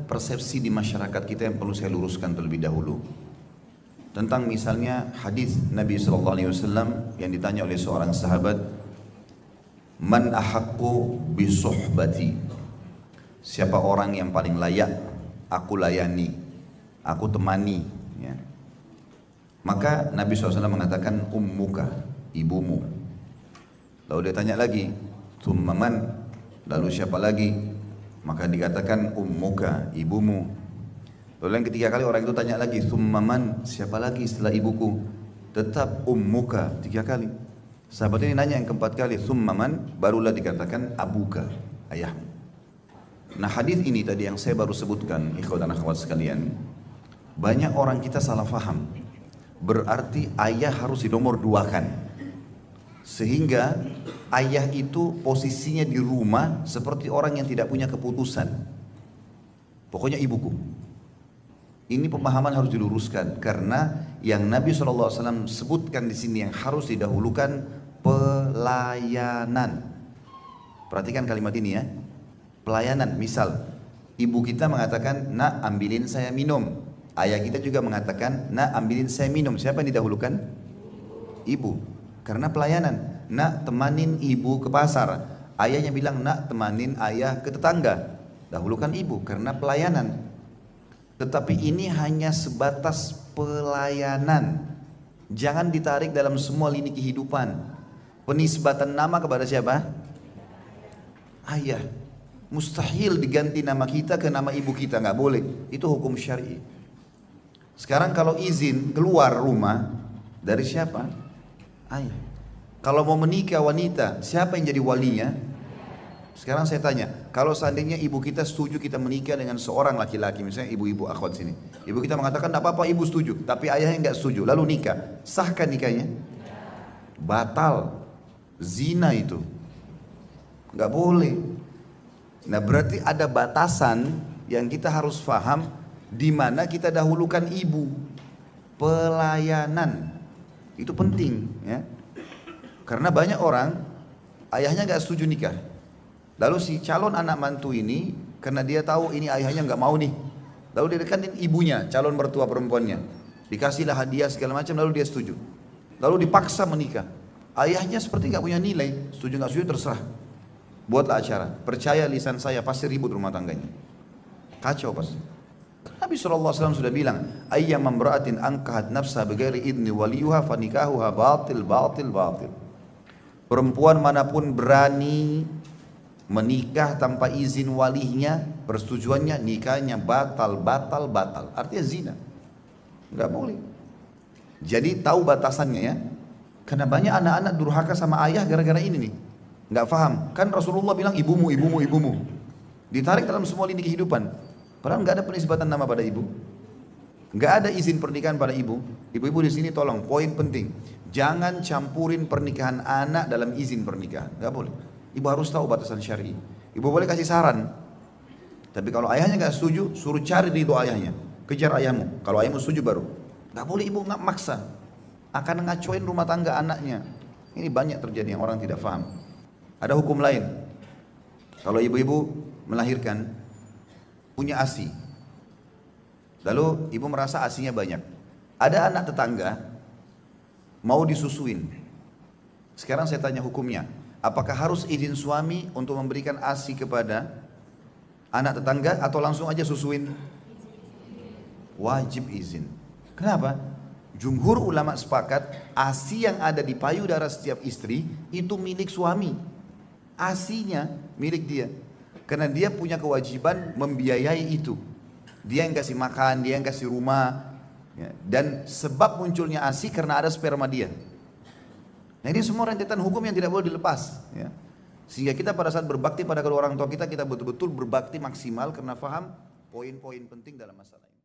persepsi di masyarakat kita yang perlu saya luruskan terlebih dahulu. Tentang misalnya hadis Nabi SAW yang ditanya oleh seorang sahabat, Man ahaqqu bisuhbati, siapa orang yang paling layak aku layani, aku temani, ya. Maka Nabi SAW mengatakan ummuka, ibumu. Lalu dia tanya lagi, thumma man, lalu siapa lagi? Maka dikatakan ummuka, ibumu. Lalu yang ketiga kali orang itu tanya lagi, thumma man, siapa lagi setelah ibuku? Tetap ummuka, 3 kali. Sahabat ini nanya yang keempat kali, thumma man, barulah dikatakan abuka, ayahmu. Nah hadis ini tadi yang saya baru sebutkan, ikhwan dan akhwat sekalian, banyak orang kita salah faham. Berarti ayah harus dinomor 2-kan. Sehingga ayah itu posisinya di rumah seperti orang yang tidak punya keputusan. Pokoknya ibuku. Ini pemahaman harus diluruskan karena yang Nabi SAW sebutkan di sini yang harus didahulukan pelayanan. Perhatikan kalimat ini ya. Pelayanan, misal ibu kita mengatakan, nak ambilin saya minum. Ayah kita juga mengatakan, nak ambilin saya minum. Siapa yang didahulukan? Ibu. Karena pelayanan. Nak temanin ibu ke pasar. Ayahnya bilang, nak temanin ayah ke tetangga. Dahulukan ibu karena pelayanan. Tetapi ini hanya sebatas pelayanan. Jangan ditarik dalam semua lini kehidupan. Penisbatan nama kepada siapa? Ayah. Mustahil diganti nama kita ke nama ibu kita, nggak boleh. Itu hukum syar'i. Sekarang kalau izin keluar rumah dari siapa? Ayah. Kalau mau menikah wanita, siapa yang jadi walinya? Sekarang saya tanya, kalau seandainya ibu kita setuju kita menikah dengan seorang laki-laki, misalnya ibu-ibu akhwat sini, ibu kita mengatakan tidak apa-apa, ibu setuju, tapi ayahnya nggak setuju, lalu nikah, sahkah nikahnya? Batal, zina itu, nggak boleh. Nah berarti ada batasan yang kita harus paham, di mana kita dahulukan ibu. Pelayanan itu penting, ya. Karena banyak orang ayahnya nggak setuju nikah. Lalu si calon anak mantu ini, karena dia tahu ini ayahnya nggak mau nih, lalu dia dekatin ibunya, calon mertua perempuannya, dikasihlah hadiah segala macam, lalu dia setuju, lalu dipaksa menikah. Ayahnya seperti nggak punya nilai, setuju nggak setuju terserah, buatlah acara. Percaya lisan saya pasti ribut rumah tangganya, kacau pasti. Nabi SAW sudah bilang, ayyam mamra'atin angkahat nafsa bighairi idni waliyuha fanikahuha batil. Perempuan manapun berani menikah tanpa izin walinya, persetujuannya, nikahnya batal. Artinya zina. Enggak boleh. Jadi tahu batasannya ya. Karena banyak anak-anak durhaka sama ayah gara-gara ini nih. Enggak paham. Kan Rasulullah bilang ibumu. Ditarik dalam semua lini kehidupan. Padahal enggak ada penisbatan nama pada ibu. Enggak ada izin pernikahan pada ibu. Ibu-ibu di sini tolong, poin penting. Jangan campurin pernikahan anak dalam izin pernikahan. Enggak boleh. Ibu harus tahu batasan syar'i. Ibu boleh kasih saran. Tapi kalau ayahnya nggak setuju, suruh cari ridho ayahnya. Kejar ayahmu. Kalau ayahmu setuju baru. Nggak boleh ibu nggak maksa. Akan ngacoin rumah tangga anaknya. Ini banyak terjadi yang orang tidak paham. Ada hukum lain. Kalau ibu-ibu melahirkan, punya ASI. Lalu ibu merasa ASInya banyak. Ada anak tetangga mau disusuin. Sekarang saya tanya hukumnya. Apakah harus izin suami untuk memberikan ASI kepada anak tetangga atau langsung aja susuin? Wajib izin. Kenapa? Jumhur ulama sepakat ASI yang ada di payudara setiap istri itu milik suami. ASI-nya milik dia. Karena dia punya kewajiban membiayai itu. Dia yang kasih makan, dia yang kasih rumah. Dan sebab munculnya ASI karena ada sperma dia. Nah ini semua rentetan hukum yang tidak boleh dilepas, ya. Sehingga kita pada saat berbakti pada kedua orang tua kita betul-betul berbakti maksimal karena faham poin-poin penting dalam masalah ini.